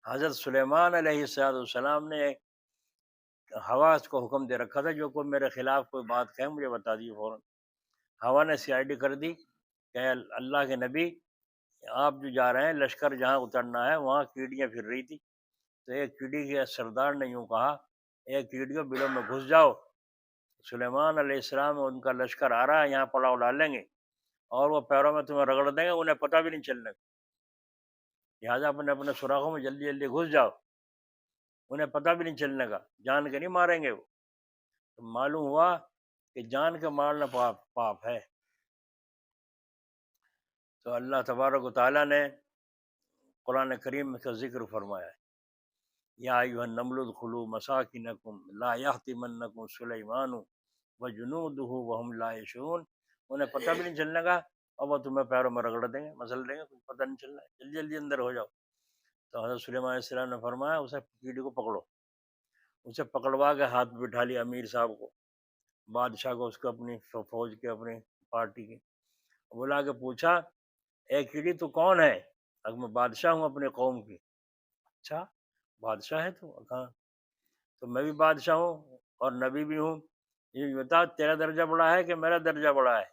حضرت سلیمان علیہ السلام نے ہوا کو حکم دے رکھا تھا جو کوئی میرے خلاف کوئی بات کہے مجھے بتا دیجیے فوراً۔ ہوا نے سی آئی ڈی کر دی کہ اللہ کے نبی آپ جو جا رہے ہیں لشکر جہاں اترنا ہے وہاں کیڑیاں پھر رہی تھی، تو ایک کیڑی کے سردار نے یوں کہا ایک کیڑیوں بلوں میں گھس جاؤ، سلیمان علیہ السلام ان کا لشکر آ رہا ہے، یہاں پڑاؤ ڈال لیں گے اور وہ پیروں میں تمہیں رگڑ دیں گے، انہیں پتہ بھی نہیں چلنے کا، لہٰذا اپنے اپنے سوراخوں میں جلدی جلدی گھس جاؤ، انہیں پتہ بھی نہیں چلنے کا، جان کے نہیں ماریں گے وہ۔ تو معلوم ہوا کہ جان کے مارنا پاپ ہے۔ تو اللہ تبارک و تعالیٰ نے قرآن کریم میں کا ذکر فرمایا ہے، یا ایھا النمل ادخلوا مساکنکم لا یحطمنکم سلیمان وجنودہ وہم لا یشعرون، انہیں پتہ بھی نہیں چلنے کا اور وہ تمہیں پیروں میں رگڑ دیں گے، مسل دیں گے، کچھ پتہ نہیں چلنا ہے، جلدی جلدی اندر ہو جاؤ۔ تو حضرت سلیمان علیہ السلام نے فرمایا اسے کیڑی کو پکڑو، اسے پکڑوا کے ہاتھ میں بٹھا لیا امیر صاحب کو، بادشاہ کو، اس کو، اپنی فوج کے، اپنی پارٹی کے، بلا کے پوچھا اے کیڑی تو کون ہے؟ اب میں بادشاہ ہوں اپنے قوم کی۔ اچھا بادشاہ ہے تو؟ کہاں؟ تو میں بھی بادشاہ ہوں اور نبی بھی ہوں، یہ بتا تیرا درجہ بڑا ہے کہ میرا درجہ بڑا ہے؟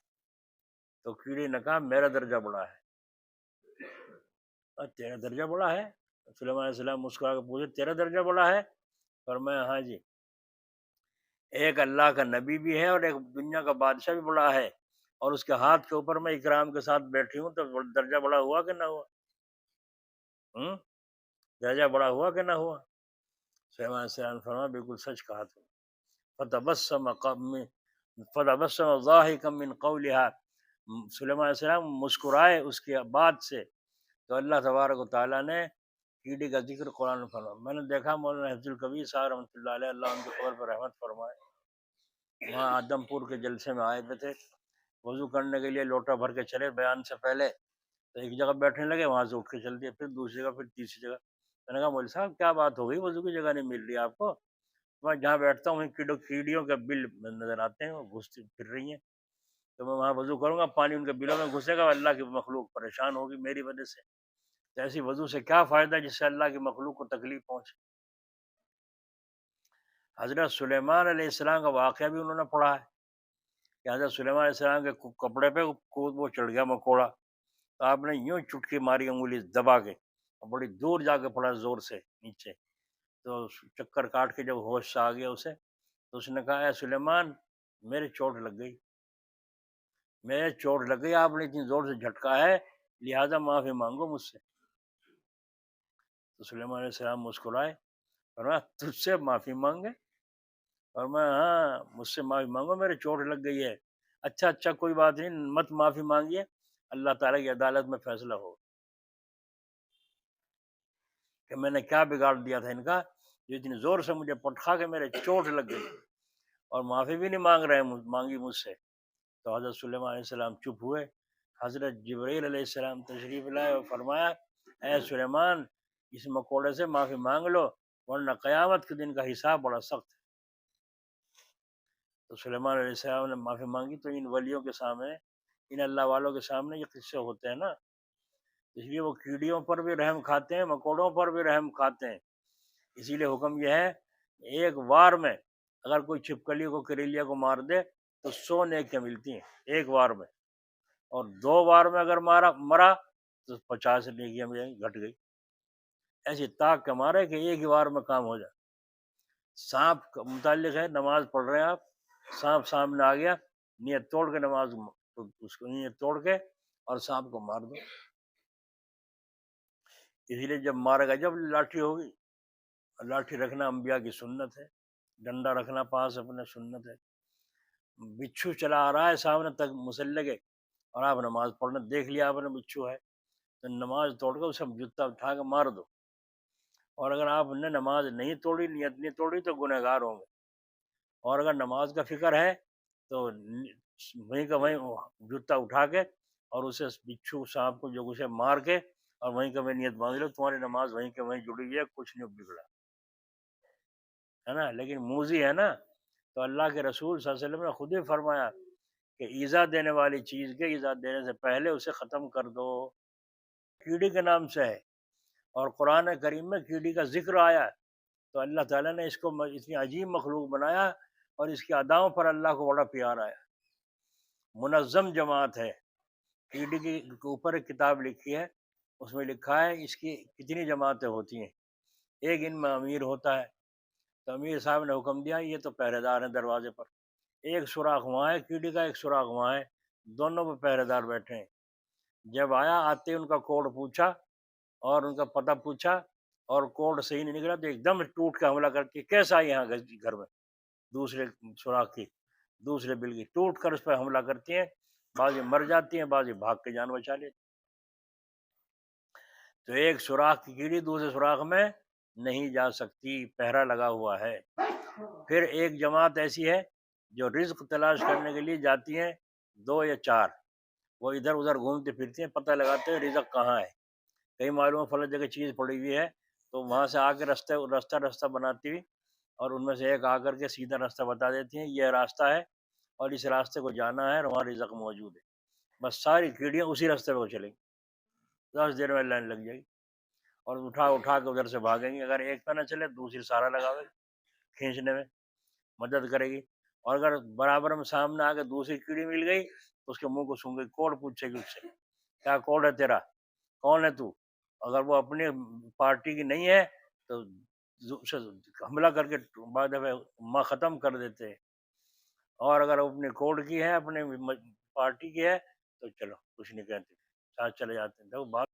تو کیڑی نے کہا میرا درجہ بڑا ہے۔ تیرا درجہ بڑا ہے؟ سلیمان علیہ السلام مسکرا کے پوچھے تیرا درجہ بڑا ہے؟ فرمایا ہاں جی، ایک اللہ کا نبی بھی ہے اور ایک دنیا کا بادشاہ بھی بڑا ہے، اور اس کے ہاتھ کے اوپر میں اکرام کے ساتھ بیٹھی ہوں، تو درجہ بڑا ہوا کہ نہ ہوا؟ درجہ بڑا ہوا کہ نہ ہوا؟ سلیمان علیہ السلام نے فرمایا بالکل سچ کہا تو۔ فتبسم ضاحکا من قولها، سلیمان علیہ السلام مسکرائے اس کی بات سے، تو اللہ تبارک و تعالیٰ نے کیڑی کا ذکر قرآن میں فرمایا۔ میں نے دیکھا مولانا حفظ الکبیر صاحب رحمۃ اللہ علیہ، اللہ ان کے قبر پر رحمت فرمائے، وہاں آدم پور کے جلسے میں آئے ہوئے تھے، وضو کرنے کے لیے لوٹا بھر کے چلے بیان سے پہلے، تو ایک جگہ بیٹھنے لگے، وہاں سے اٹھ کے چل دیے، پھر دوسری جگہ، پھر تیسری جگہ۔ میں نے کہا مولوی صاحب کیا بات ہو گئی، وضو کی جگہ نہیں مل رہی آپ کو؟ میں جہاں بیٹھتا ہوں وہیں کیڑیوں کے بل نظر آتے ہیں، وہ گھستی پھر رہی ہیں، تو میں وہاں وضو کروں گا پانی ان کے بلوں میں گھسے گا، اللہ کی مخلوق پریشان ہوگی میری وجہ سے، تو ایسی وضو سے کیا فائدہ جس سے اللہ کی مخلوق کو تکلیف پہنچے۔ حضرت سلیمان علیہ السلام کا واقعہ بھی انہوں نے پڑھا ہے کہ حضرت سلیمان علیہ السلام کے کپڑے پہ وہ چڑھ گیا مکوڑا، تو آپ نے یوں چٹکی ماری انگلی دبا کے اور بڑی دور جا کے پڑا زور سے نیچے، تو چکر کاٹ کے جب ہوش آ گیا اسے، تو اس نے کہا اے سلیمان میرے چوٹ لگ گئی، میرے چوٹ لگ گئی، آپ نے اتنی زور سے جھٹکا ہے، لہٰذا معافی مانگو مجھ سے۔ تو سلیمان علیہ السلام مسکرائے، فرمایا تجھ سے معافی مانگے؟ فرمایا ہاں مجھ سے معافی مانگو، میرے چوٹ لگ گئی ہے۔ اچھا کوئی بات نہیں، مت معافی مانگیے، اللہ تعالیٰ کی عدالت میں فیصلہ ہو کہ میں نے کیا بگاڑ دیا تھا ان کا جو اتنی زور سے مجھے پٹخا کے میرے چوٹ لگ گئی، اور معافی بھی نہیں مانگی مجھ سے۔ تو حضرت سلیمان علیہ السلام چپ ہوئے، حضرت جبرائیل علیہ السلام تشریف لائے اور فرمایا اے سلیمان اس مکوڑے سے معافی مانگ لو ورنہ قیامت کے دن کا حساب بڑا سخت ہے۔ تو سلیمان علیہ السلام نے معافی مانگی، تو ان ولیوں کے سامنے، ان اللہ والوں کے سامنے یہ قصے ہوتے ہیں نا، اس لیے وہ کیڑیوں پر بھی رحم کھاتے ہیں، مکوڑوں پر بھی رحم کھاتے ہیں، اسی لیے حکم یہ ہے ایک وار میں اگر کوئی چھپکلی کو کریلیا کو مار دے تو 100 نیکیاں ملتی ہیں ایک وار میں، اور 2 بار میں اگر مرا تو 50 نیکیاں ملیں گی، گھٹ گئی، ایسی طاق کے مارے کہ ایک ہی بار میں کام ہو جائے۔ سانپ کا متعلق ہے، نماز پڑھ رہے ہیں آپ، سانپ سامنے آ گیا، نیت توڑ کے نماز، اس کو نیت توڑ کے اور سانپ کو مار دو، اسی لیے جب مارے گا جب لاٹھی ہوگی، لاٹھی رکھنا انبیاء کی سنت ہے، ڈنڈا رکھنا پاس اپنے سنت ہے۔ بچھو چلا آ رہا ہے سامنے تک مسلح کے اور آپ نماز پڑھنے دیکھ لیا آپ نے بچھو ہے، تو نماز توڑ کے اسے جوتا اٹھا کے مار دو، اور اگر آپ نے نماز نہیں توڑی، نیت نہیں توڑی تو گنہگار ہوں گے، اور اگر نماز کا فکر ہے تو وہیں کا وہیں جوتا اٹھا کے اور اسے بچھو سانپ کو جو اسے مار کے اور وہیں کا وہیں نیت باندھ لو، تمہاری نماز وہیں کے وہیں جڑی ہے، کچھ نہیں بگڑا ہے نا۔ لیکن موذی ہے نا، تو اللہ کے رسول صلی اللہ علیہ وسلم نے خود ہی فرمایا کہ ایذا دینے والی چیز کے ایذا دینے سے پہلے اسے ختم کر دو، کیڑی کے نام سے ہے، اور قرآن کریم میں کیڑی کا ذکر آیا ہے، تو اللہ تعالیٰ نے اس کو اتنی عجیب مخلوق بنایا، اور اس کی اداؤں پر اللہ کو بڑا پیار آیا۔ منظم جماعت ہے۔ کیڑی کے اوپر ایک کتاب لکھی ہے، اس میں لکھا ہے اس کی کتنی جماعتیں ہوتی ہیں۔ ایک ان میں امیر ہوتا ہے، تو امیر صاحب نے حکم دیا یہ تو پہرے دار ہیں دروازے پر، ایک سوراخ وہاں ہے کیڑی کا، ایک سوراخ وہاں ہے، دونوں پہ پہرے دار بیٹھے ہیں۔ جب آیا آتے ان کا کوڈ پوچھا اور ان کا پتہ پوچھا، اور کوڈ صحیح نہیں نکلا، تو ایک دم ٹوٹ کے حملہ کر کے کیسا آئی یہاں گھر میں، دوسرے سوراخ کی، دوسرے بل کی ٹوٹ کر اس پہ حملہ کرتی ہیں، بعضی مر جاتی ہیں، بعضی بھاگ کے جان بچا لیتی۔ تو ایک سوراخ کی کیڑی دوسرے سوراخ میں نہیں جا سکتی، پہرا لگا ہوا ہے۔ پھر ایک جماعت ایسی ہے جو رزق تلاش کرنے کے لیے جاتی ہیں، 2 یا 4، وہ ادھر ادھر گھومتے پھرتے ہیں، پتہ لگاتے ہیں رزق کہاں ہے۔ کئی معلوم فلاں جگہ چیز پڑی ہوئی ہے، تو وہاں سے آ کے رستہ بناتی ہوئی، اور ان میں سے ایک آ کر کے سیدھا راستہ بتا دیتی ہیں، یہ راستہ ہے اور اس راستے کو جانا ہے اور وہاں رزق موجود ہے۔ بس ساری کیڑیاں اسی راستے پہ چلیں گی، 10 دیر میں لائن لگ جائے گی، اور اٹھا کے ادھر سے بھاگیں گی۔ اگر ایک پہ نہ چلے دوسری سہارا لگاوے گی، کھینچنے میں مدد کرے گی، اور اگر برابر میں سامنے آ کے دوسری کیڑی مل گئی تو اس کے منہ کو سونگے گی، کوڈ پوچھے گی اس سے، کیا کوڈ ہے تیرا، کون ہے تو؟ اگر وہ اپنی پارٹی کی نہیں ہے تو اسے حملہ کر کے بعد میں ختم کر دیتے ہیں، اور اگر اپنے کوڈ کی ہے، اپنے پارٹی کی ہے، تو چلو کچھ نہیں کہتے، ساتھ چلے جاتے ہیں۔ تو بات